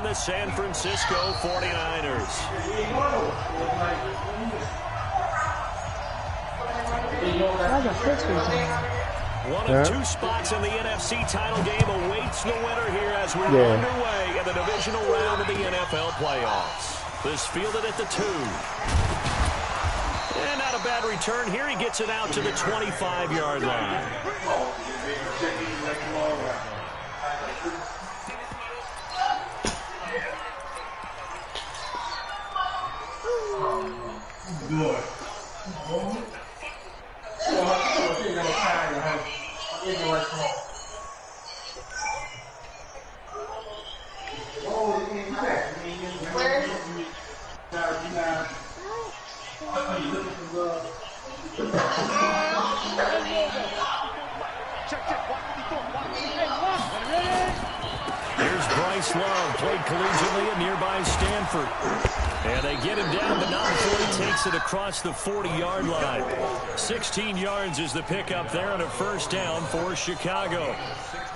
the San Francisco 49ers. One of two spots in the NFC title game awaits the winner here as we're underway in the divisional round of the NFL playoffs. This fielded at the 2. And not a bad return here. He gets it out to the 25-yard line. Good. Here's Bryce Love, played collegiately at nearby Stanford. And they get him down, but not before he takes it across the 40-yard line. 16 yards is the pickup there on a first down for Chicago.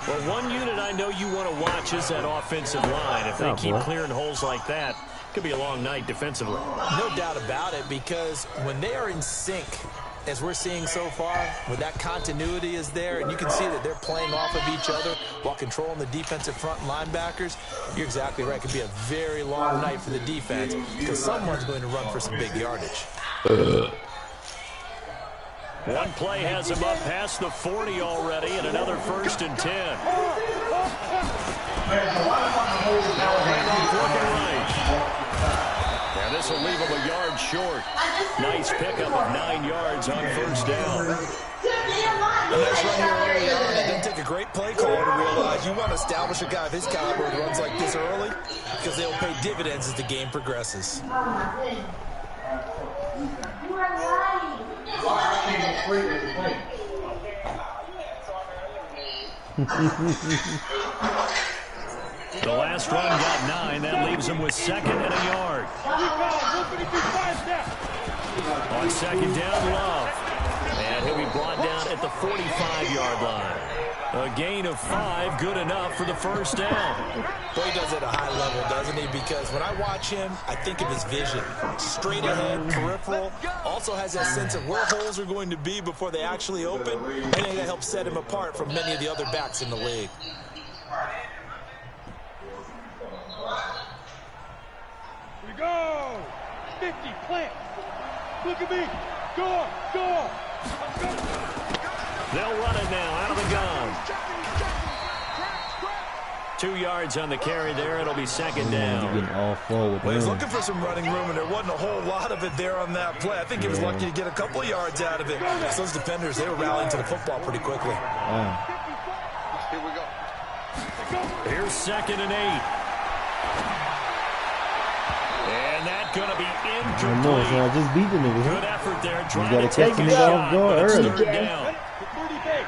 Well, one unit I know you want to watch is that offensive line. If they keep clearing holes like that, it could be a long night defensively. No doubt about it, because when they are in sync, as we're seeing so far, when that continuity is there, and you can see that they're playing off of each other while controlling the defensive front linebackers, you're exactly right. It could be a very long night for the defense because someone's going to run for some big yardage. One play has him up past the 40 already, and another 1st and 10. Now a handoff looking right. And this will leave him a yard short. Nice pickup of 9 yards on first down. A nice run here early on. It didn't take a great play call to realize you want to establish a guy of his caliber who runs like this early because they'll pay dividends as the game progresses. The last run got 9. That leaves him with 2nd and a yard. On 2nd down, Love. And he'll be brought down at the 45-yard line. A gain of 5, good enough for the first down. Boy, he does it at a high level, doesn't he? Because when I watch him, I think of his vision. Straight ahead, peripheral. Also has that sense of where holes are going to be before they actually open. I think that helps set him apart from many of the other backs in the league. Here we go. 50, plant. Look at me. Go on, go on. They'll run it now out of the gun. 2 yards on the carry there. It'll be 2nd down. Well, he's looking for some running room, and there wasn't a whole lot of it there on that play. I think he was lucky to get a couple of yards out of it. So those defenders, they were rallying to the football pretty quickly. Here we go. Here's 2nd and 8. And that's going to be incomplete. I just beat the nigga. Good effort there. You got to catch him off guard early.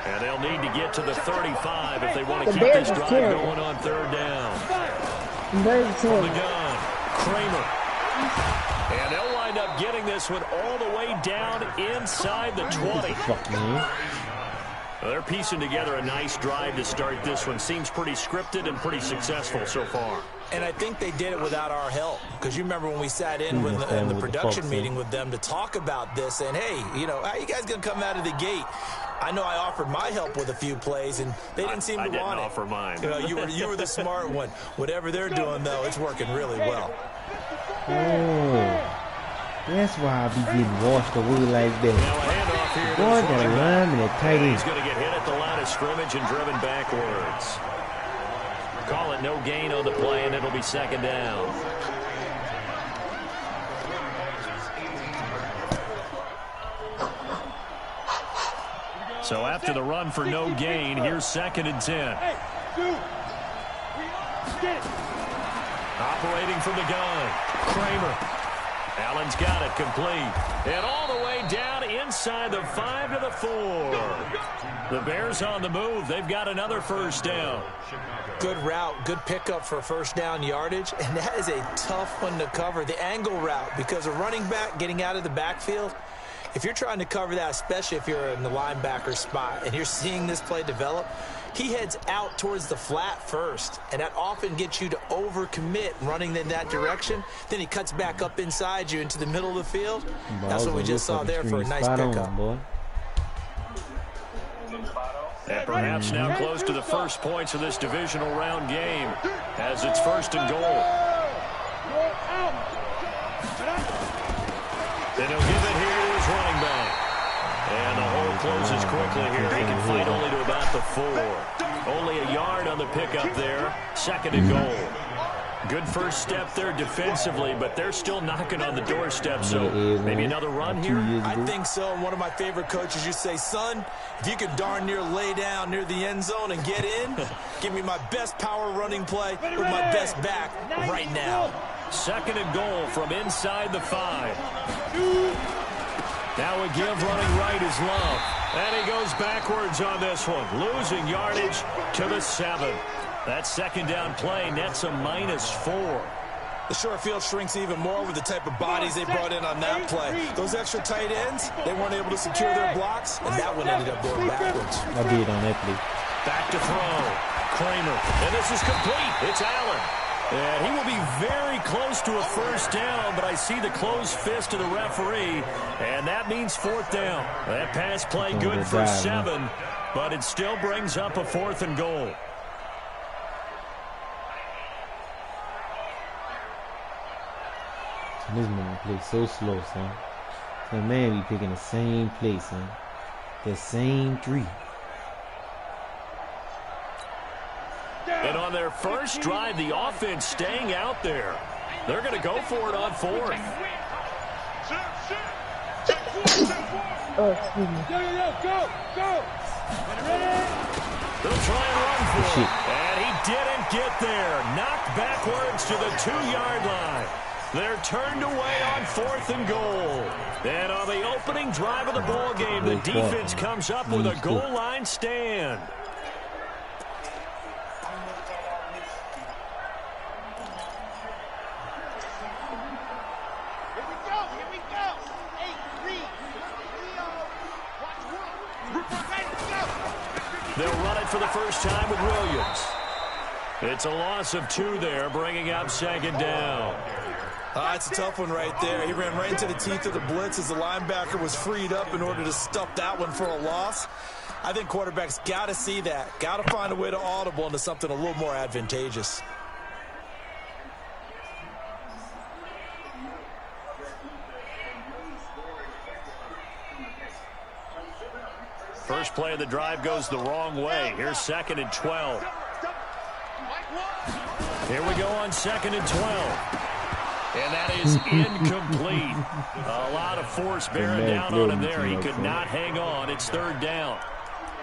And they'll need to get to the 35 if they want to keep this drive going on 3rd down. From the gun, Kramer. And they'll wind up getting this one all the way down inside the 20. Well, they're piecing together a nice drive to start this one. Seems pretty scripted and pretty successful so far. And I think they did it without our help. Because you remember when we sat in the production meeting with them to talk about this. And, hey, you know, how are you guys going to come out of the gate? I know I offered my help with a few plays, and they didn't seem to want it. I didn't offer mine. You know, you were the smart one. Whatever they're doing, though, it's working really well. Oh, that's why I be getting washed away like that. Now a handoff here. Boy, got a line and a tight end. He's going to get hit at the line of scrimmage and driven backwards. Call it no gain on the play, and it'll be 2nd down. So after the run for no gain, here's 2nd and 10. Operating from the gun, Kramer. Allen's got it complete. And all the way down inside the 5 to the 4. The Bears on the move. They've got another first down. Good route, good pickup for first down yardage, and that is a tough one to cover. The angle route, because a running back getting out of the backfield, if you're trying to cover that, especially if you're in the linebacker spot and you're seeing this play develop, he heads out towards the flat first, and that often gets you to overcommit running in that direction. Then he cuts back up inside you into the middle of the field. That's what we just saw there for a nice pickup. And perhaps now close to the first points of this divisional round game as it's 1st and goal. Then he'll give it here to his running back. And the hole closes quickly here. He can fight only to about the 4. Only a yard on the pickup there. 2nd and goal. Good first step there defensively, but they're still knocking on the doorstep, so maybe another run here? I think so. And one of my favorite coaches used to say, son, if you could darn near lay down near the end zone and get in, give me my best power running play with my best back right now. 2nd and goal from inside the 5. Now a give running right is Love. And he goes backwards on this one, losing yardage to the 7. That 2nd down play nets a -4. The short field shrinks even more with the type of bodies they brought in on that play. Those extra tight ends, they weren't able to secure their blocks, and that one ended up going backwards. I did on that play. Back to throw. Kramer. And this is complete. It's Allen. And he will be very close to a 1st down, but I see the closed fist of the referee, and that means 4th down. That pass play good for 7, but it still brings up a 4th and goal. This man plays so slow, son. So man be picking the same place, son. The same 3. And on their first drive, the offense staying out there. They're going to go for it on 4th. Oh, excuse me. Go. They'll try and run for it. And he didn't get there. Knocked backwards to the 2-yard line. They're turned away on 4th and goal. And on the opening drive of the ball game, the defense comes up with a goal line stand. Here we go. 8-3. They'll run it for the first time with Williams. It's a loss of 2 there, bringing up 2nd down. It's a tough one right there. He ran right into the teeth of the blitz as the linebacker was freed up in order to stuff that one for a loss. I think quarterbacks got to see that. Got to find a way to audible into something a little more advantageous. First play of the drive goes the wrong way. Here's 2nd and 12. Here we go on 2nd and 12. And that is incomplete. A lot of force bearing down on him there. He could not hang on. It's 3rd down.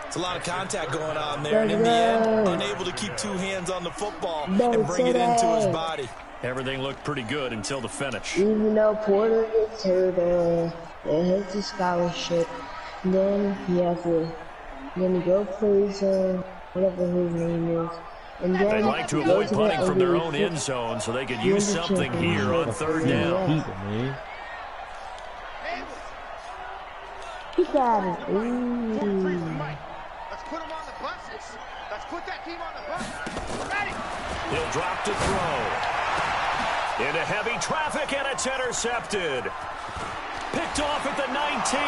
It's a lot of contact going on there. And in the end, unable to keep 2 hands on the football and bring it into his body. Everything looked pretty good until the finish. Even though Porter gets hurt, it hurts his scholarship. Then he go plays whatever his name is. And then they'd like to avoid punting from their own end zone so they could use something here on 3rd down. He got it. Let's put him on the bus. Let's put that team on the bus. Ready. He'll drop to throw. Into heavy traffic, and it's intercepted. Picked off at the 19,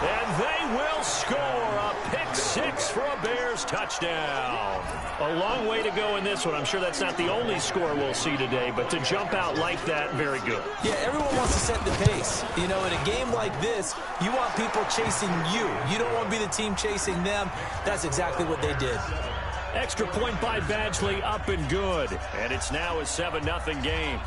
and they will score a pick 6 for a Bears touchdown. A long way to go in this one. I'm sure that's not the only score we'll see today, but to jump out like that, very good. Yeah, everyone wants to set the pace. You know, in a game like this, you want people chasing you. You don't want to be the team chasing them. That's exactly what they did. Extra point by Badgley, up and good. And it's now a 7-0 game.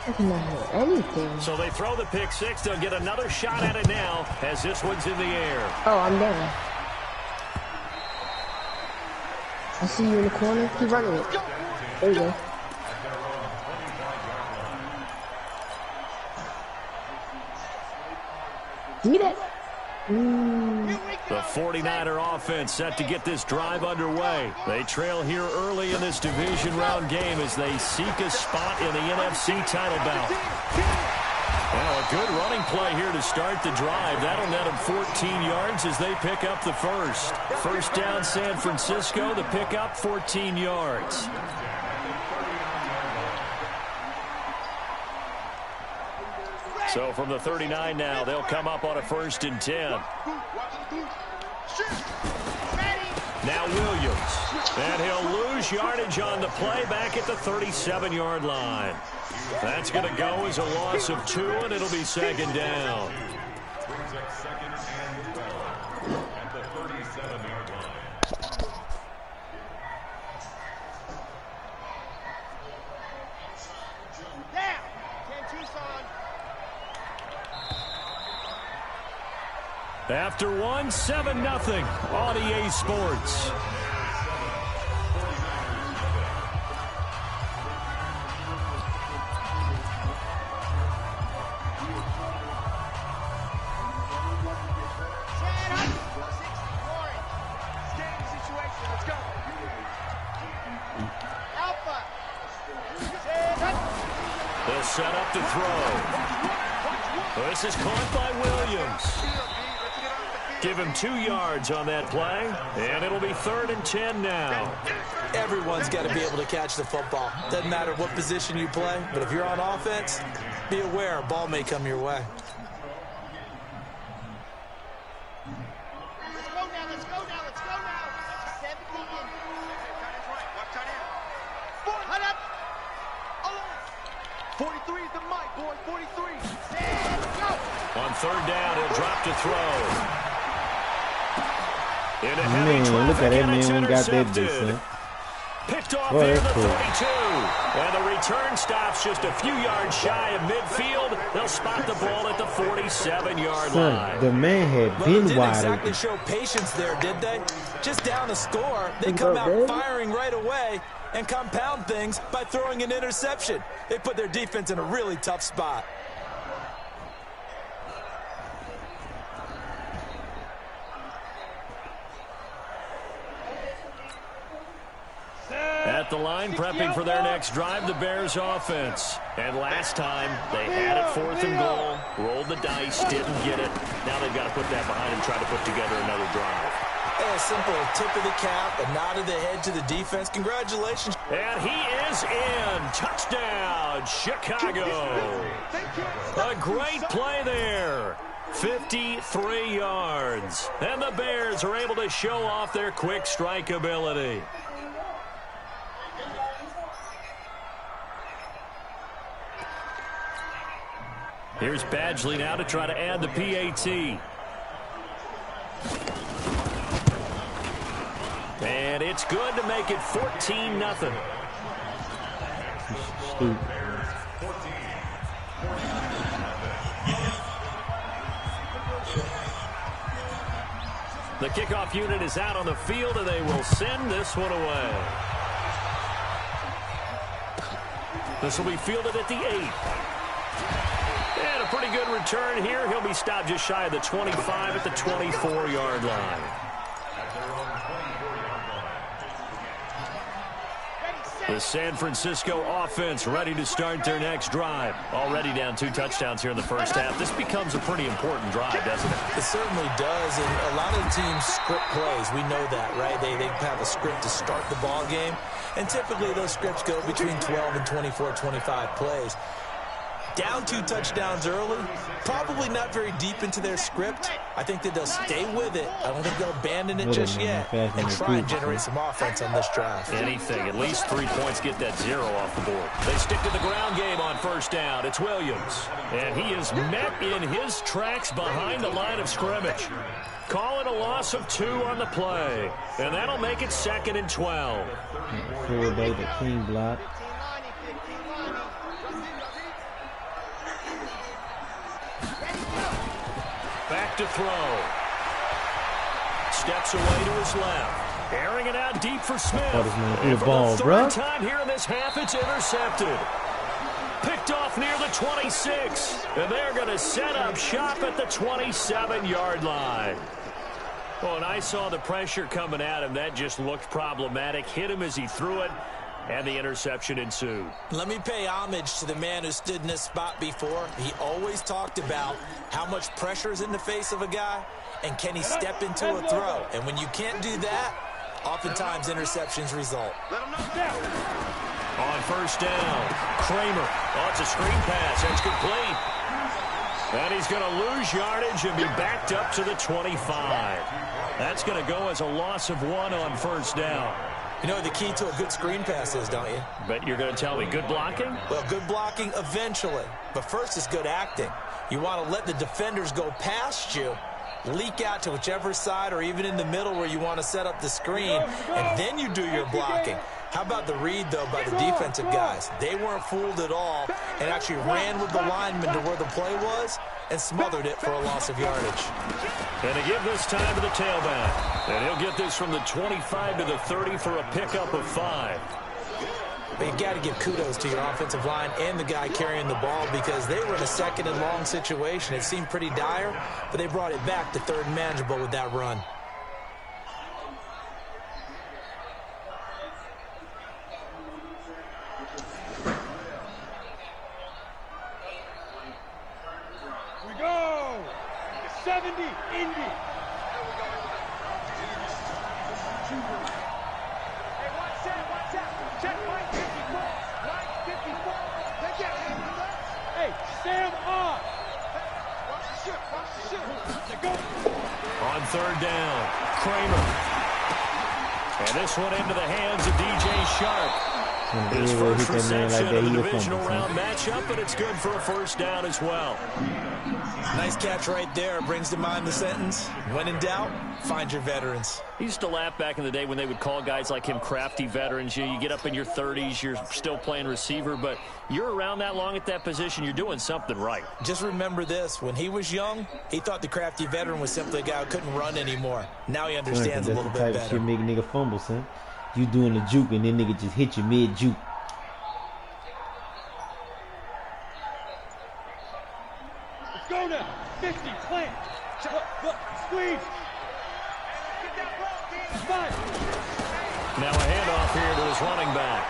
I cannot hear anything. So they throw the pick 6. They'll get another shot at it now as this one's in the air. Oh, I'm down. I see you in the corner. Keep running it. There you go. Get it. The 49er offense set to get this drive underway. They trail here early in this division round game as they seek a spot in the NFC title bout. Well, a good running play here to start the drive. That'll net them 14 yards as they pick up the first. First down, San Francisco. The pickup, 14 yards. So from the 39 now, they'll come up on a 1st and 10. Now Williams. And he'll lose yardage on the play back at the 37-yard line. That's going to go as a loss of 2, and it'll be 2nd down. After one, 7-0 on EA Sports. They'll set up to throw. This is caught by Williams. Give him 2 yards on that play, and it'll be 3rd and 10 now. Everyone's got to be able to catch the football. Doesn't matter what position you play, but if you're on offense, be aware a ball may come your way. Let's go now, let's go now, let's go now. 17. Watch tight end. Hunt up. 43 is the mic, boy, 43. Go. On 3rd down, he'll drop to throw. Man, look at that man when he got that distance. Picked off near the 32. And the return stops just a few yards shy of midfield. They'll spot the ball at the 47-yard line. The man had been didn't wide exactly open. show patience there, did they? Just down a score, they come out firing right away and compound things by throwing an interception. They put their defense in a really tough spot. At the line, prepping for their next drive, the Bears offense. And last time, they had it 4th and goal, rolled the dice, didn't get it. Now they've got to put that behind and try to put together another drive. A simple tip of the cap, a nod of the head to the defense. Congratulations. And he is in. Touchdown, Chicago. A great play there. 53 yards. And the Bears are able to show off their quick strike ability. Here's Badgley now to try to add the PAT. And it's good to make it 14-0. The kickoff unit is out on the field, and they will send this one away. This will be fielded at the 8. And a pretty good return here. He'll be stopped just shy of the 25 at the 24-yard line. The San Francisco offense ready to start their next drive. Already down 2 touchdowns here in the first half. This becomes a pretty important drive, doesn't it? It certainly does, and a lot of the teams script plays. We know that, right? They have a script to start the ball game, and typically those scripts go between 12 and 24, 25 plays. Down 2 touchdowns early, probably not very deep into their script. I think that they'll stay with it. I don't think they'll abandon it just yet and try and generate some offense on this drive. Anything, at least 3 points, get that 0 off the board. They stick to the ground game on 1st down. It's Williams, and he is met in his tracks behind the line of scrimmage. Call it a loss of 2 on the play, and that'll make it 2nd and 12. Full day, the clean block. Back to throw. Steps away to his left. Airing it out deep for Smith. And for the 3rd time here in this half, it's intercepted. Picked off near the 26. And they're going to set up shop at the 27-yard line. Well, and I saw the pressure coming at him. That just looked problematic. Hit him as he threw it. and the interception ensued. Let me pay homage to the man who stood in this spot before. He always talked about how much pressure is in the face of a guy, and can he step into a throw. And when you can't do that, oftentimes interceptions result. On first down, Kramer. Oh, it's a screen pass. That's complete. And he's going to lose yardage and be backed up to the 25. That's going to go as a loss of 1 on first down. You know the key to a good screen pass is, don't you? Bet you're going to tell me good blocking? Well, good blocking eventually. But first is good acting. You want to let the defenders go past you, leak out to whichever side or even in the middle where you want to set up the screen, and then you do your blocking. How about the read, though, by the defensive guys? They weren't fooled at all and actually ran with the lineman to where the play was and smothered it for a loss of yardage. And to give this time to the tailback. And he'll get this from the 25 to the 30 for a pickup of 5. But you got to give kudos to your offensive line and the guy carrying the ball because they were in a second and long situation. It seemed pretty dire, but they brought it back to third and manageable with that run. We go! 70, Indy. Stand up! On third down, Kramer. And this one into the hands of DJ Sharp. His first reception of the divisional round matchup, but it's good for a first down as well. Nice catch right there. Brings to mind the sentence, when in doubt, find your veterans. He used to laugh back in the day when they would call guys like him crafty veterans. You get up in your 30s, you're still playing receiver, but you're around that long at that position, you're doing something right. Just remember this. When he was young, he thought the crafty veteran was simply a guy who couldn't run anymore. Now he understands a little bit better. That's the type of shit make nigga fumble, son. You doing the juke and then nigga just hit you mid-juke. Let's go now. 50, plant. Look, squeeze. Now a handoff here to his running back.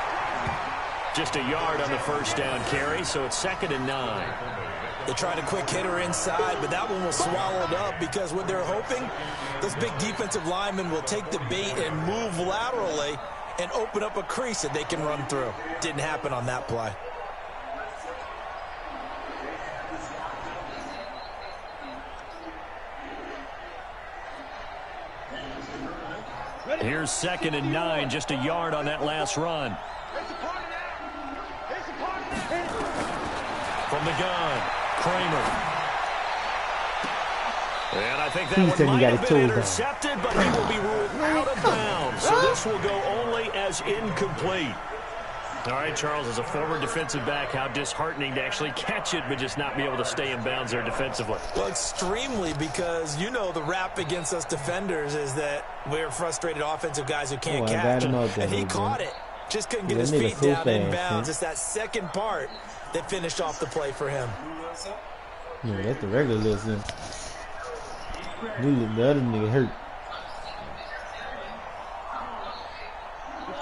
Just a yard on the first down carry, so it's 2nd and 9. They tried a quick hitter inside, but that one was swallowed up because what they're hoping, those big defensive linemen will take the bait and move laterally and open up a crease that they can run through. Didn't happen on that play. Here's 2nd and 9, just a yard on that last run. From the gun, Kramer. And I think that one might have been intercepted, but he will be ruled out of bounds. So this will go only as incomplete. All right, Charles, as a former defensive back, how disheartening to actually catch it, but just not be able to stay in bounds there defensively. Well, extremely, because you know the rap against us defenders is that we're frustrated offensive guys who can't catch it. And he caught it. Just couldn't get his feet down in bounds. It's that second part that finished off the play for him. Yeah, that's the regular listen. The other nigga hurt.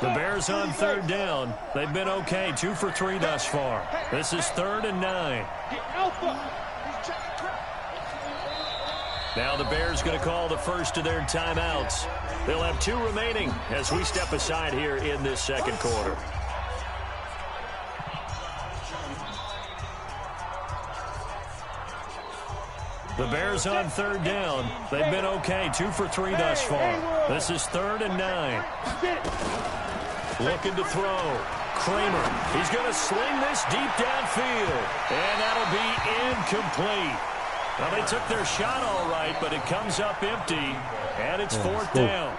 The Bears on third down. They've been okay, 2 for 3 thus far. This is 3rd and 9. Now the Bears going to call the first of their timeouts. They'll have 2 remaining as we step aside here in this second quarter. The Bears on third down. They've been okay, 2 for 3 thus far. This is 3rd and 9. Looking to throw. Kramer. He's going to sling this deep downfield. And that'll be incomplete. Well, they took their shot all right, but it comes up empty. And it's 4th down.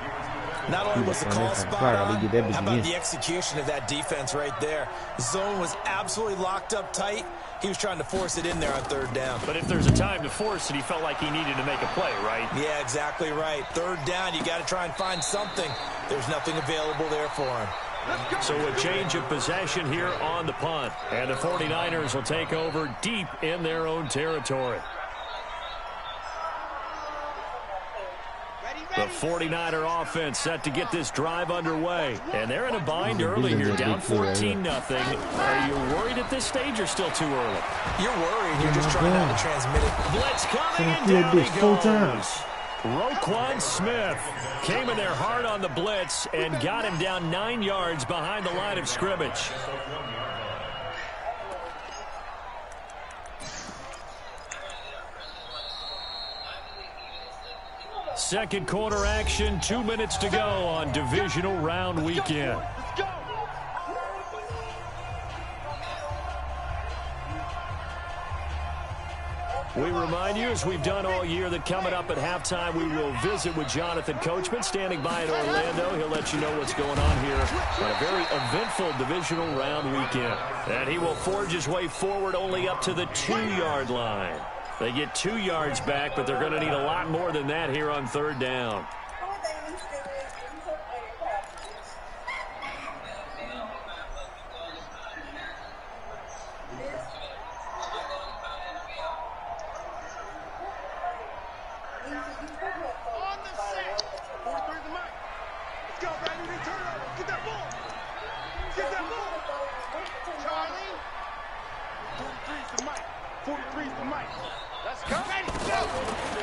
Not only was the call spot on, how about the execution of that defense right there? The zone was absolutely locked up tight. He was trying to force it in there on 3rd down. But if there's a time to force it, he felt like he needed to make a play, right? Yeah, exactly right. 3rd down, you got to try and find something. There's nothing available there for him. So a change of possession here on the punt. And the 49ers will take over deep in their own territory. The The 49er offense set to get this drive underway. And they're in a bind early here, down 14-0. Are you worried at this stage or still too early? You're worried. You're just trying not to transmit it. Blitz coming and down he goes. Roquan Smith came in there hard on the blitz and got him down 9 yards behind the line of scrimmage. Second quarter action, 2 minutes to go on divisional round weekend. We remind you, as we've done all year, that coming up at halftime, we will visit with Jonathan Coachman, standing by in Orlando. He'll let you know what's going on here on a very eventful divisional round weekend. And he will forge his way forward only up to the 2-yard line. They get 2 yards back, but they're going to need a lot more than that here on third down.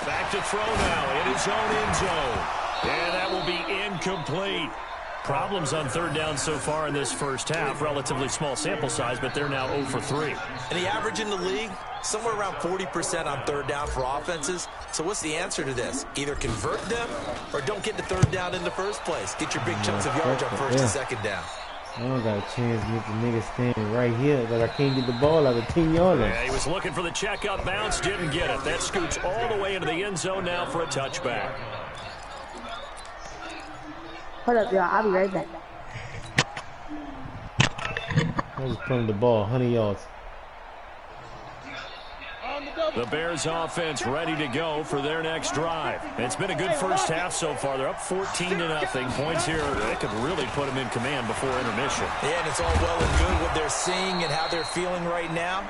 Back to throw now in his own end zone. And that will be incomplete. Problems on third down so far in this first half. Relatively small sample size, but they're now 0 for 3. And the average in the league, somewhere around 40% on third down for offenses. So what's the answer to this? Either convert them or don't get the third down in the first place. Get your big chunks of yards on first and second down. I don't got a chance to get the nigga standing right here, but I can't get the ball out of 10 yards. Yeah, he was looking for the checkup bounce, didn't get it. That scoots all the way into the end zone now for a touchback. Hold up, y'all. I'll be right back. I was putting the ball 100 yards. The Bears offense ready to go for their next drive. It's been a good first half so far. They're up 14-0. Points here, they could really put them in command before intermission. Yeah, and it's all well and good what they're seeing and how they're feeling right now.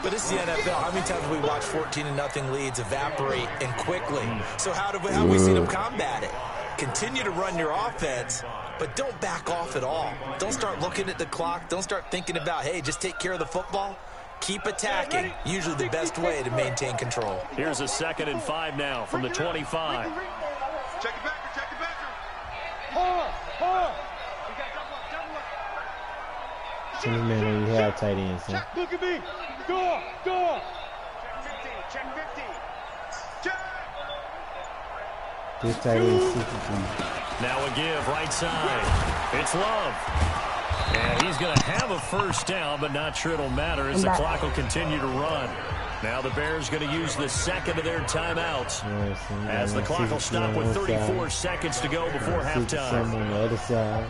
But it's the NFL. How many times have we watched 14-0 leads evaporate and quickly? So how have we seen them combat it? Continue to run your offense, but don't back off at all. Don't start looking at the clock. Don't start thinking about, hey, just take care of the football. Keep attacking. Usually the best way to maintain control. Here's a 2nd and 5 now from the 25. Check it back. Check it back. This man only have tight ends, son. Look at me. Go. Check 15. Check. This tight end is 63. Now a give right side. It's Love. And he's going to have a first down, but not sure it'll matter as the clock will continue to run. Now the Bears going to use the second of their timeouts as the clock will stop with 34 seconds to go before halftime. On the other side.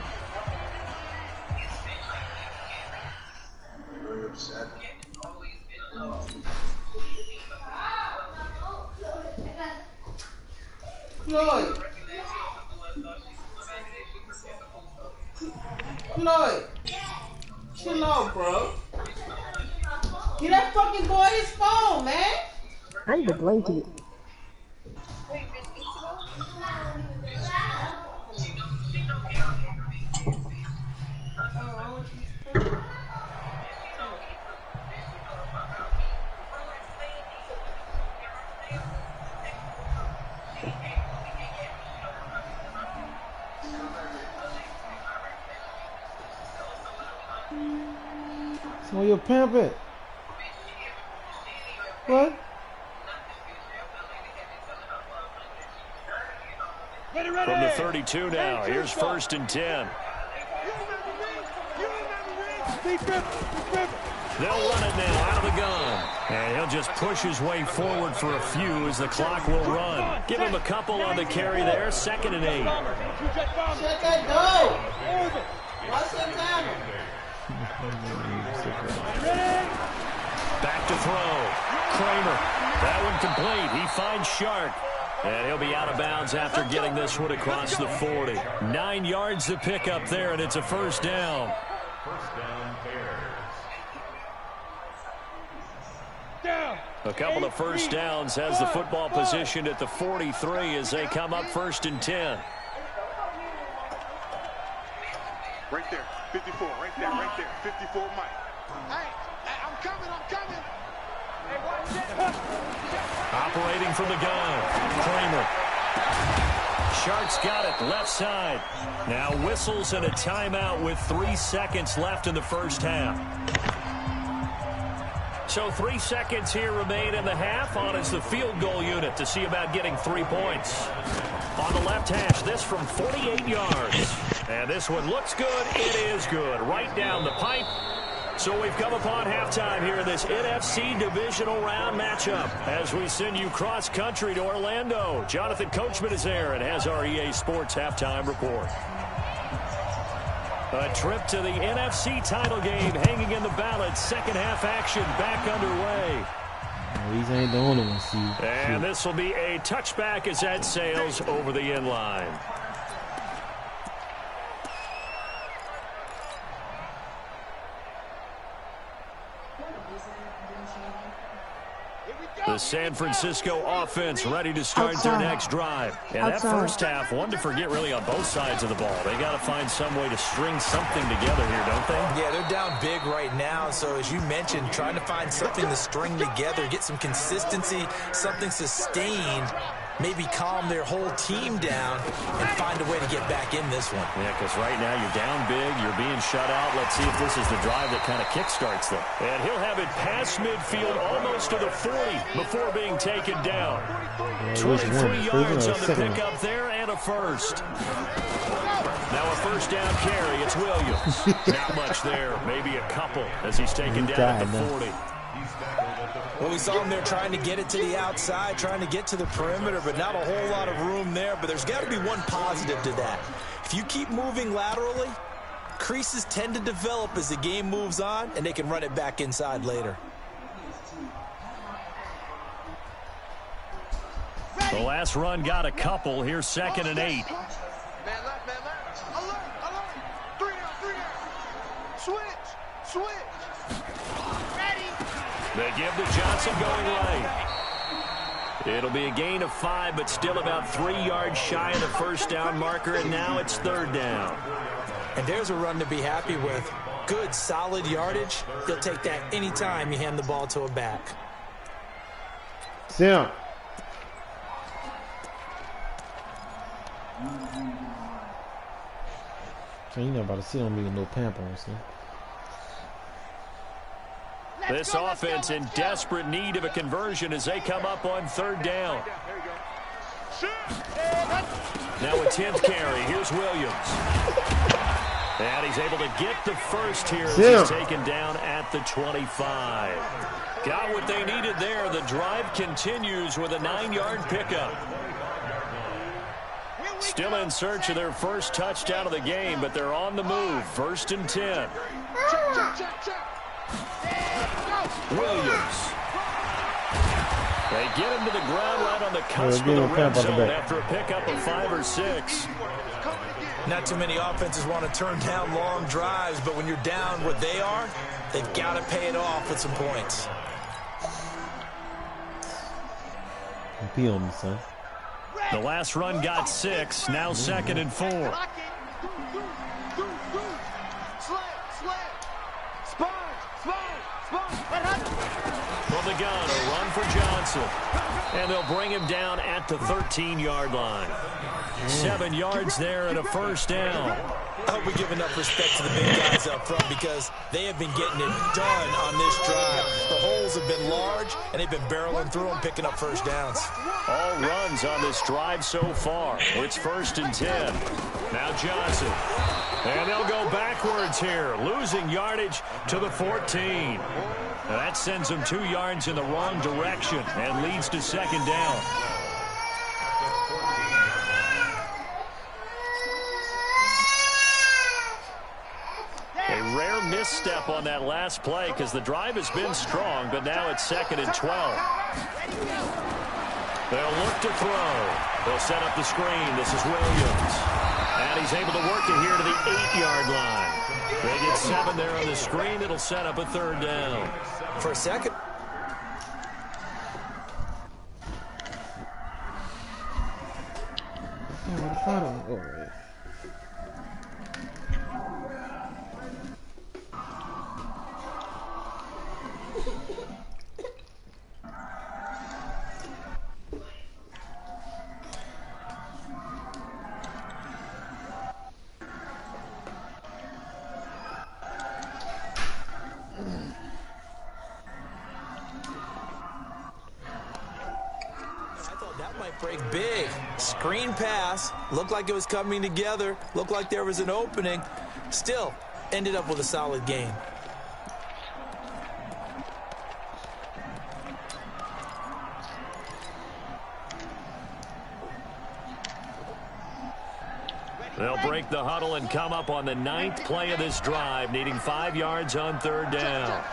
Floyd, chill out, bro. Get that fucking boy his phone, man. I need a blanket. So you're pimping. What? From the 32 now, here's 1st and 10. They'll run it now out of the gun. And he'll just push his way forward for a few as the clock will run. Give him a couple on the carry there, 2nd and 8. Shut that door. Watch the timer. Back to throw. Kramer. That one complete. He finds Shark. And he'll be out of bounds after getting this one across the 40. 9 yards to pick up there, and it's a first down. Down. A couple of first downs has the football positioned at the 43 as they come up 1st and 10. Right there, 54, right there, 54, Mike. Hey, I'm coming. Hey, watch it. Operating from the gun, Kramer. Sharks got it, left side. Now whistles and a timeout with 3 seconds left in the first half. So 3 seconds here remain in the half. On is the field goal unit to see about getting 3 points. On the left hash, this from 48 yards. And this one looks good. It is good. Right down the pipe. So we've come upon halftime here in this NFC divisional round matchup as we send you cross-country to Orlando. Jonathan Coachman is there and has our EA Sports halftime report. A trip to the NFC title game hanging in the balance. Second half action back underway. These ain't the only ones, see. And this will be a touchback as that sails over the end line. The San Francisco offense ready to start their next drive. And that first half, one to forget really on both sides of the ball. They got to find some way to string something together here, don't they? Yeah, they're down big right now. So as you mentioned, trying to find something to string together, get some consistency, something sustained, maybe calm their whole team down and find a way to get back in this one. Yeah, because right now you're down big, you're being shut out. Let's see if this is the drive that kind of kickstarts them. And he'll have it past midfield almost to the 40 before being taken down. 23 yards on the pickup there and a first. Now a first down carry. It's Williams. Not much there. Maybe a couple as he's taken down at the 40. Well, we saw him there trying to get it to the outside, trying to get to the perimeter, but not a whole lot of room there. But there's got to be one positive to that. If you keep moving laterally, creases tend to develop as the game moves on, and they can run it back inside later. The last run got a couple. Here's 2nd and 8. Man left. Alert. 3 down. Switch. They give to Johnson going right. It'll be a gain of 5, but still about 3 yards shy of the first down marker, and now it's 3rd down. And there's a run to be happy with. Good, solid yardage. You'll take that anytime you hand the ball to a back. Sam. So you not about to sit on me with no pampers, huh? This offense in desperate need of a conversion as they come up on 3rd down. Now a 10th carry. Here's Williams. And he's able to get the first here as he's taken down at the 25. Got what they needed there. The drive continues with a 9-yard pickup. Still in search of their first touchdown of the game, but they're on the move. 1st and 10. Williams. They get him to the ground right on the cusp of the red zone after a pickup of 5 or 6. Not too many offenses want to turn down long drives, but when you're down what they are, they've got to pay it off with some points. Be on me, son. The last run got 6. Now 2nd and 4. From the gun, a run for Johnson. And they'll bring him down at the 13-yard line. 7 yards there and a first down. I hope we give enough respect to the big guys up front because they have been getting it done on this drive. The holes have been large, and they've been barreling through them, picking up first downs. All runs on this drive so far. It's 1st and 10. Now Johnson. And they'll go backwards here, losing yardage to the 14. Now that sends them 2 yards in the wrong direction and leads to 2nd down. A rare misstep on that last play because the drive has been strong, but now it's 2nd and 12. They'll look to throw. They'll set up the screen. This is Williams. And he's able to work it here to the 8-yard line. They get 7 there on the screen. It'll set up a 3rd down. For a second. I don't know. Right. Break big. Screen pass. Looked like it was coming together. Looked like there was an opening. Still, ended up with a solid game. They'll break the huddle and come up on the 9th play of this drive, needing 5 yards on 3rd down.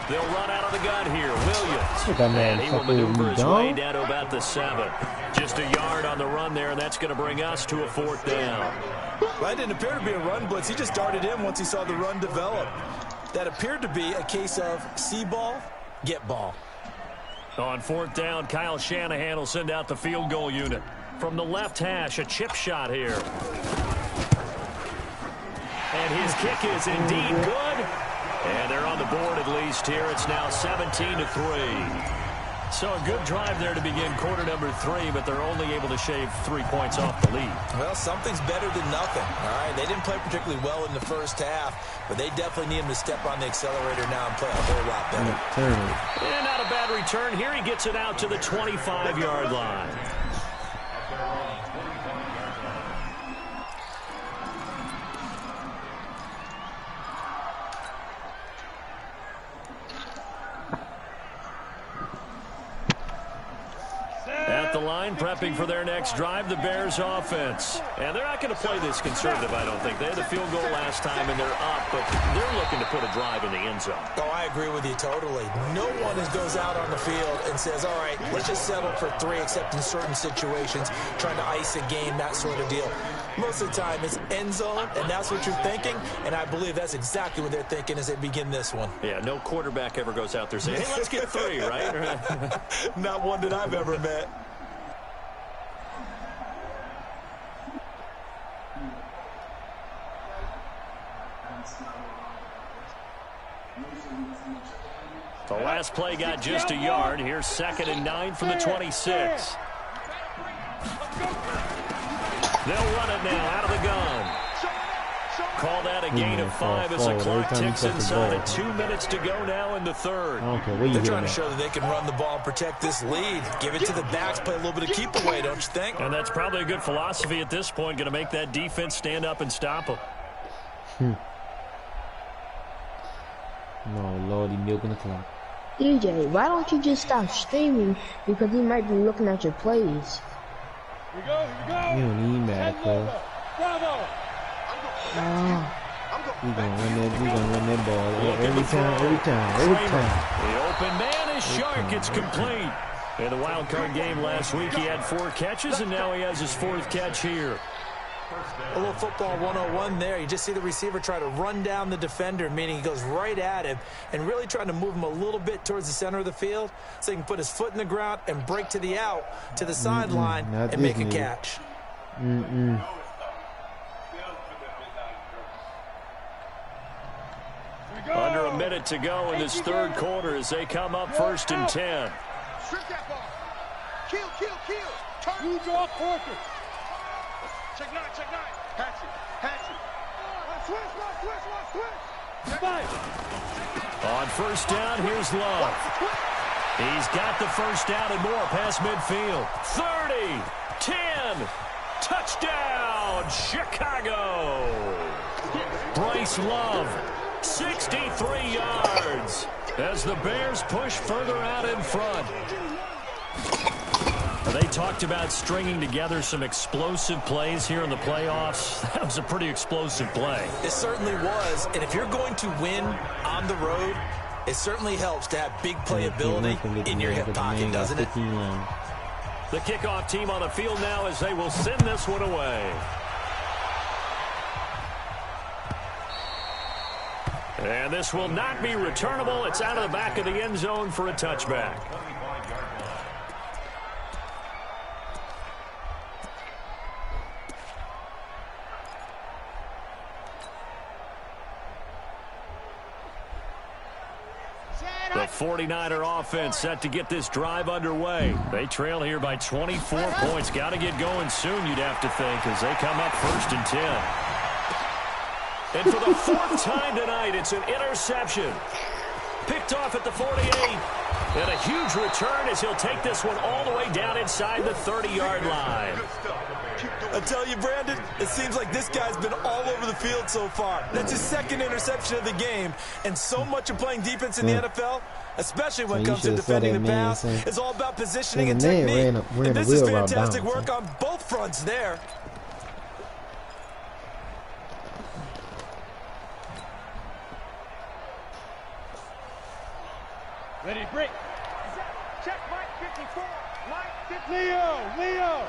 They'll run out of the gun here. Williams. And he will maneuver his way down to about the 7. Just a yard on the run there, and that's going to bring us to a 4th down. Well, that didn't appear to be a run blitz. He just darted in once he saw the run develop. That appeared to be a case of see ball, get ball. On 4th down, Kyle Shanahan will send out the field goal unit. From the left hash, a chip shot here. And his kick is indeed good. And they're on the board at least here. It's now 17-3. So a good drive there to begin quarter number 3, but they're only able to shave 3 points off the lead. Well, something's better than nothing. All right, they didn't play particularly well in the first half, but they definitely need him to step on the accelerator now and play a whole lot better. And not a bad return here. He gets it out to the 25-yard line. At the line, prepping for their next drive, the Bears offense. And they're not going to play this conservative, I don't think. They had the field goal last time, and they're up, but they're looking to put a drive in the end zone. Oh, I agree with you totally. No one goes out on the field and says, all right, let's just settle for 3, except in certain situations, trying to ice a game, that sort of deal. Most of the time, it's end zone, and that's what you're thinking, and I believe that's exactly what they're thinking as they begin this one. Yeah, no quarterback ever goes out there saying, hey, let's get 3, right? Not one that I've ever met. The last play got just a yard. Here's 2nd and 9 from the 26. They'll run it now out of the gun. Call that a gain of 5 as the clock ticks inside of 2 minutes to go now in the 3rd. They're trying to show that they can run the ball and protect this lead. Give it to the backs, play a little bit of keep away, don't you think? And that's probably a good philosophy at this point, going to make that defense stand up and stop them. No, Lord, he's milking the clock. DJ, why don't you just stop streaming? Because he might be looking at your plays. Here we go, here we go. You don't need mad, cuz. Bravo. We gonna run that ball every time. The open man is Shark. It's complete. In the wild card game last week, he had 4 catches, and now he has his 4th catch here. A little football 101 there. You just see the receiver try to run down the defender, meaning he goes right at him and really trying to move him a little bit towards the center of the field so he can put his foot in the ground and break to the out, to the sideline, and make a catch. Under a minute to go in this 3rd quarter as they come up 1st and 10. Strip that ball. Kill. Turn. Use your quarter. Check 9. Hatch it. Switch. Fight. On 1st down, here's Love. He's got the 1st down and more past midfield. 30, 10, touchdown, Chicago. Bryce Love, 63 yards as the Bears push further out in front. They talked about stringing together some explosive plays here in the playoffs. That was a pretty explosive play. It certainly was, and if you're going to win on the road, it certainly helps to have big playability in your hip pocket, doesn't it? The kickoff team on the field now as they will send this one away. And this will not be returnable. It's out of the back of the end zone for a touchback. The 49er offense set to get this drive underway. They trail here by 24 points. Got to get going soon, you'd have to think, as they come up 1st and 10. And for the 4th time tonight, it's an interception. Picked off at the 48. And a huge return as he'll take this one all the way down inside the 30-yard line. I tell you, Brandon, it seems like this guy's been all over the field so far. That's his 2nd interception of the game. And so much of playing defense in the NFL, especially when it comes to defending the pass, is all about positioning and technique. And this is fantastic work on both fronts there. Ready, break. Check, Mike 54. Mike 50. Leo.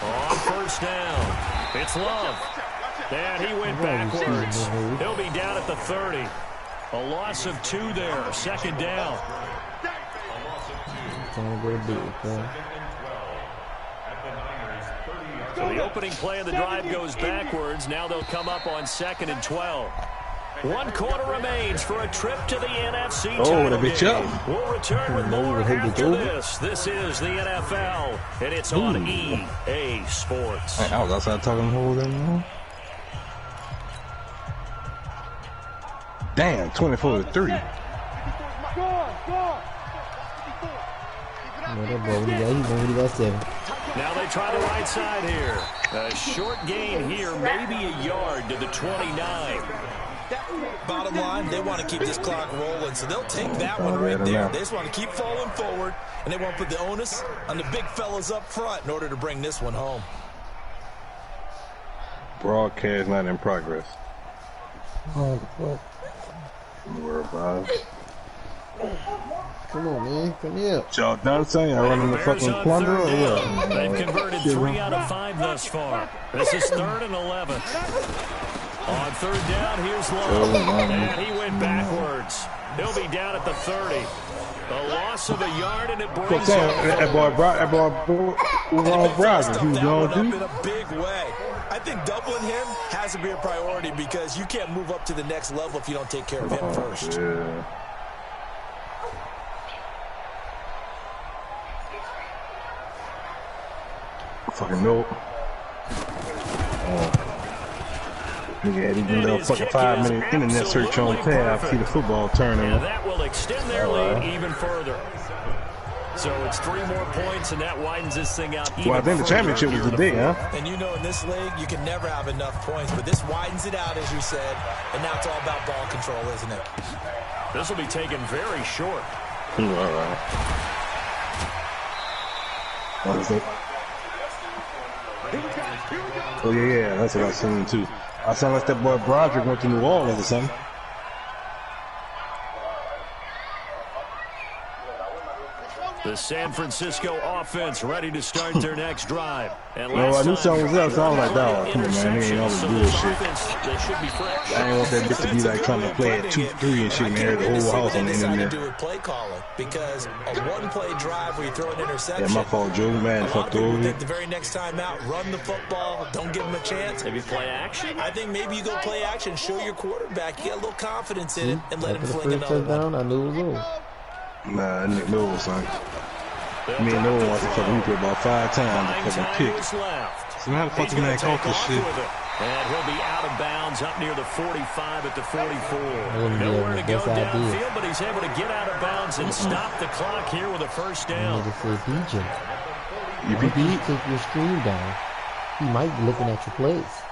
On 1st down, it's Love. And he went backwards. He'll be down at the 30. A loss of 2 there, 2nd down. So the opening play of the drive goes backwards. Now they'll come up on 2nd and 12. 1 quarter remains for a trip to the NFC title game. We'll return with more after this. This is the NFL, and it's on EA Sports. Hey, I was outside talking the whole thing. Damn, 24-3. Now they try the right side here. A short gain here, maybe a yard to the 29. Bottom line, they want to keep this clock rolling, so they'll take that one right there. They just want to keep falling forward, and they want to put the onus on the big fellas up front in order to bring this one home. Broadcast not in progress. Oh, fuck. Don't worry about it. Come on, man. Come here. Y'all done saying y'all running the fucking plunder or what? They've converted 3 out of 5 thus far. This is 3rd and 11. On 3rd down, here's Love. And he went backwards. He'll be down at the 30. A loss of a yard, and it brings that boy Brogers, he was going in a big way. I think doubling him has to be a priority because you can't move up to the next level if you don't take care of him first. Yeah. Fucking no. Nigga had even a fucking 5-minute internet search on tab. See the football turning. And that will extend their lead even further. So it's 3 more points, and that widens this thing out even I think the championship was today, huh? And you know in this league, you can never have enough points, but this widens it out, as you said, and now it's all about ball control, isn't it? This will be taken very short. All right. What is it? Oh, yeah, that's what I seen, too. I sound like that boy Broderick went to New Orleans or something. The San Francisco offense ready to start their next drive. And I knew something was up, so I was like, dog, come on, man, they ain't all the bullshit. I ain't want that bitch to be like trying to play at 2-3 and shit, man. The whole house on the internet. Do with play calling because a 1-play drive where you throw an interception. Yeah, my fault, Joe. Man, fucked over. Think the very next time out, run the football, don't give him a chance. Maybe play action. I think maybe you go play action, show your quarterback, you get a little confidence in it, and let him fling another one. I knew it was over. Nah, no, son. Me and no one wants to fucking replay about 5 times to fucking kick. So how the fuck you gonna call this shit? And he'll be out of bounds up near the 45 at the 44. Nowhere to go downfield, but he's able to get out of bounds and stop the clock here with a 1st down. If he took your screen down, he might be looking at your plays.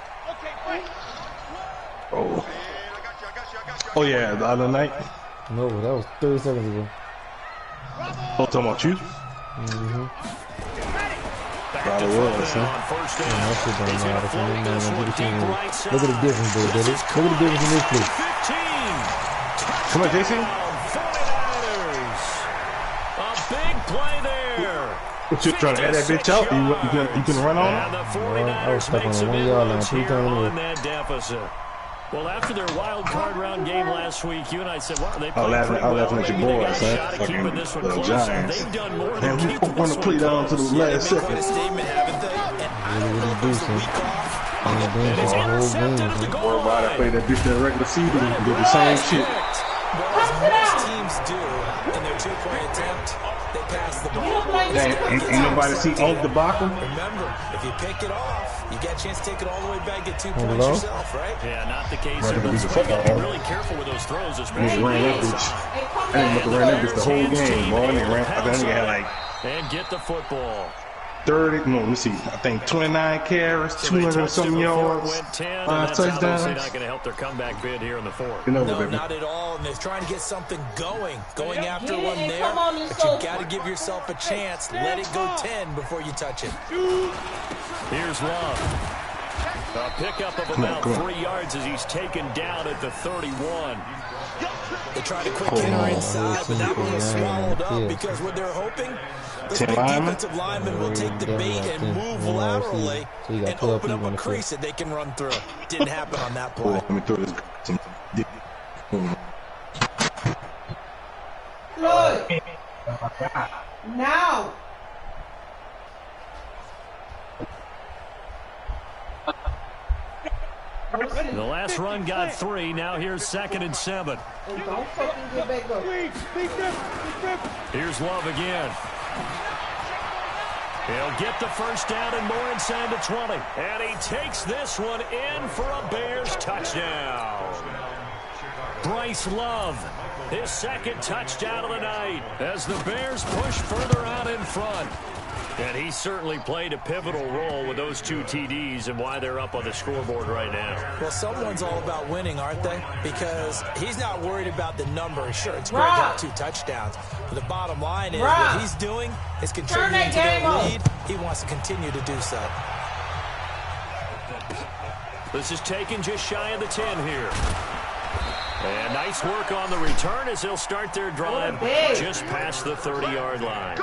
Oh yeah, the other night? No, that was 30 seconds ago. Oh, talking about you? Mm-hmm. Probably was, huh? Look at the difference, though, baby. Look at the difference in this play. Come on, JC. A big play there. What you trying to add that bitch out? You can run on it? I was stuck on the 1 yard line 3 times. That deficit. Well, after their wild card round game last week, you and I said, well, they played pretty well. I left at your boys, huh? Fucking the Giants. They've done more than we want to play down to the last second. Really do, son. Worry about it, play that bitch that regular season and do the same shit. Well, as most teams do in their two-point attempt, they pass the ball. Ain't nobody see off the Baca? Remember, if you pick it off, you get a chance to take it all the way back, get 2 points yourself, right? Yeah, not the case here. But you got to be really careful with those throws, especially ran that bitch. I didn't have to run that bitch the whole game, boy. I think he had like and get the football. 30, no, let me see. I think 29 carries, 200 some yards, 5 touchdowns. Obviously not going to help their comeback bid here in the fourth. No, not at all. And they're trying to get something going after one there. But you got to give yourself a chance. Let it go 10 before you touch it. Here's Love. A pickup of about 3 yards as he's taken down at the 31. They tried a quick hitter inside, but that one was swallowed up because what they're hoping, the big defensive lineman will take the bait and move laterally and open up a crease that they can run through. Didn't happen on that play. Let me throw this. Look. Now. The last run got 3. Now here's 2nd and 7. And don't fucking get back up. Here's Love again. He'll get the first down and more inside the 20. And he takes this one in for a Bears touchdown. Bryce Love, his 2nd touchdown of the night as the Bears push further out in front. And he certainly played a pivotal role with those 2 TDs and why they're up on the scoreboard right now. Well, someone's all about winning, aren't they? Because he's not worried about the number. Sure, it's great to have 2 touchdowns. But the bottom line is what he's doing is contributing to their lead. He wants to continue to do so. This is taken just shy of the 10 here. And nice work on the return as they'll start their drive just past the 30-yard line.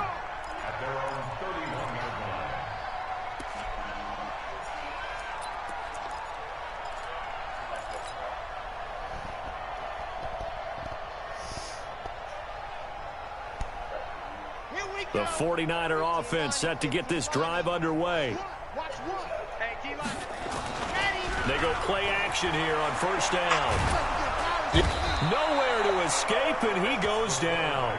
The 49er offense set to get this drive underway. They go play action here on first down. Nowhere to escape, and he goes down.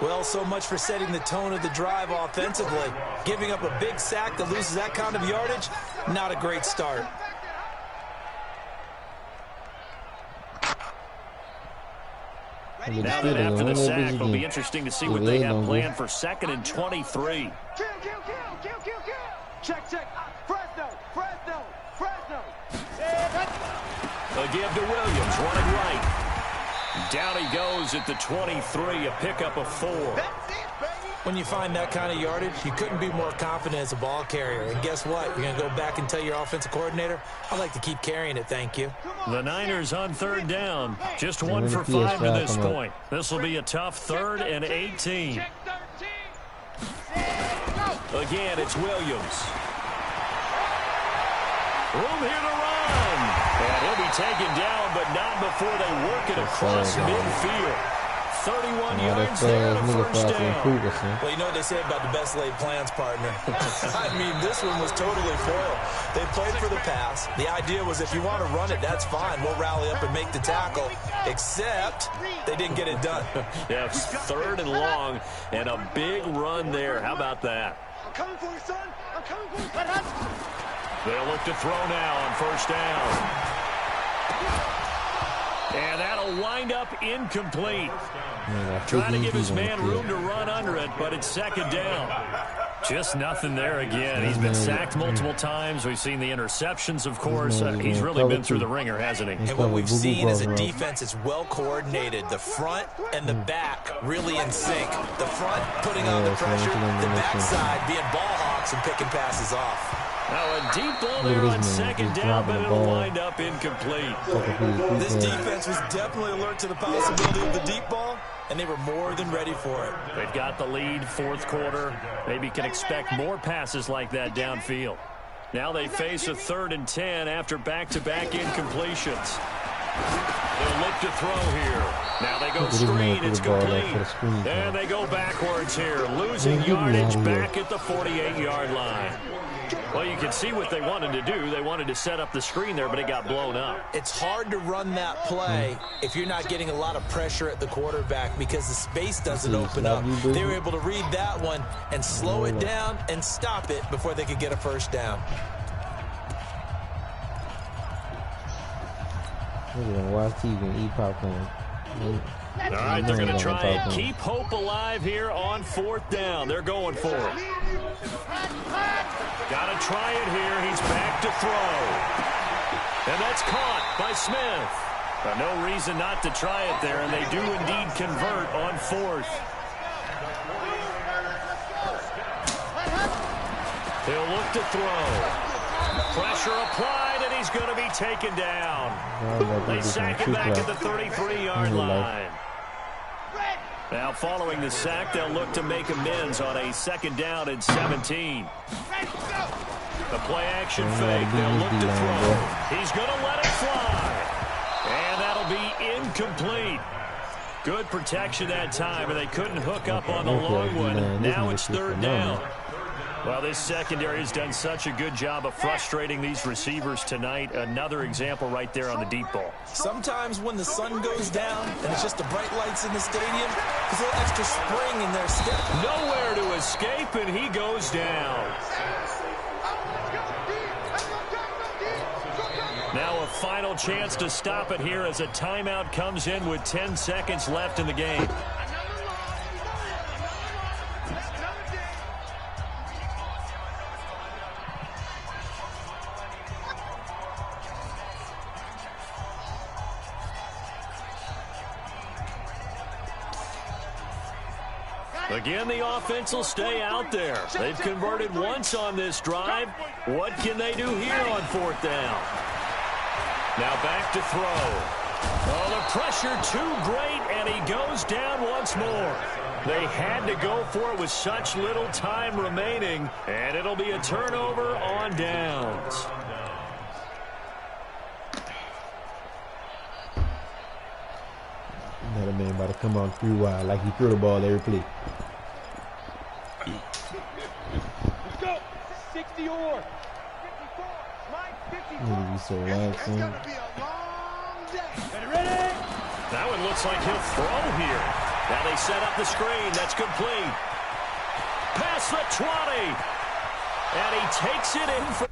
Well, so much for setting the tone of the drive offensively. Giving up a big sack that loses that kind of yardage, not a great start. Now that after the sack, it'll be interesting to see what they have planned for 2nd and 23. Check. Fresno. A give to Williams, running right. Down he goes at the 23, a pickup of 4. When you find that kind of yardage, you couldn't be more confident as a ball carrier. And guess what? You're going to go back and tell your offensive coordinator, I'd like to keep carrying it, thank you. The Niners on 3rd down. Just 1 for 5 to this point. This will be a tough 3rd and 18. Again, it's Williams. Room here to run. And he'll be taken down, but not before they work it across midfield. 31 yards there to first down. Well, you know what they say about the best laid plans, partner. I mean, this one was totally foiled. They played for the pass. The idea was if you want to run it, that's fine. We'll rally up and make the tackle. Except they didn't get it done. Yeah, 3rd and long and a big run there. How about that? I'm coming for you, son. I'm coming for you. They'll look to throw now on first down. And that'll wind up incomplete. Trying to give his man room to run under it, but it's 2nd down. Just nothing there again. He's been sacked multiple times. We've seen the interceptions, of course. He's really been through the ringer, hasn't he? And what we've seen is a defense is well coordinated. The front and the back really in sync. The front putting on the pressure, the backside being ball hawks and picking passes off. Now a deep ball there on 2nd down, but it'll wind up incomplete. This defense was definitely alert to the possibility of the deep ball, and they were more than ready for it. They've got the lead, 4th quarter. Maybe can expect more passes like that downfield. Now they face a 3rd and 10 after back-to-back incompletions. They'll look to throw here. Now they go screen, it's complete. And they go backwards here, losing yardage back at the 48-yard line. Well, you can see what they wanted to do. They wanted to set up the screen there, but it got blown up. It's hard to run that play if you're not getting a lot of pressure at the quarterback because the space doesn't open up. They were able to read that one and slow it down and stop it before they could get a first down. We're going to watch TV and eat popcorn. All right, they're going to try and keep hope alive here on 4th down. They're going for it. Got to try it here. He's back to throw. And that's caught by Smith. But no reason not to try it there, and they do indeed convert on 4th. He'll look to throw. Pressure applied, and he's going to be taken down. They sack him back at the 33-yard line. Now, following the sack, they'll look to make amends on a 2nd down and 17. The play-action fake, they'll look to throw. He's going to let it fly. And that'll be incomplete. Good protection that time, and they couldn't hook up on the long one. Now it's 3rd down. Well, this secondary has done such a good job of frustrating these receivers tonight. Another example right there on the deep ball. Sometimes when the sun goes down and it's just the bright lights in the stadium, there's a little extra spring in their step. Nowhere to escape, and he goes down. Now a final chance to stop it here as a timeout comes in with 10 seconds left in the game. Again, the offense will stay out there. They've converted once on this drive. What can they do here on 4th down? Now back to throw. Oh, the pressure too great, and he goes down once more. They had to go for it with such little time remaining, and it'll be a turnover on downs. That man about to come on 3 wide like he threw the ball every play. Let's go. 60 or 54. He's so relaxed, man. Ready? That one looks like he'll throw here. Now they set up the screen. That's complete. Past the 20. And he takes it in for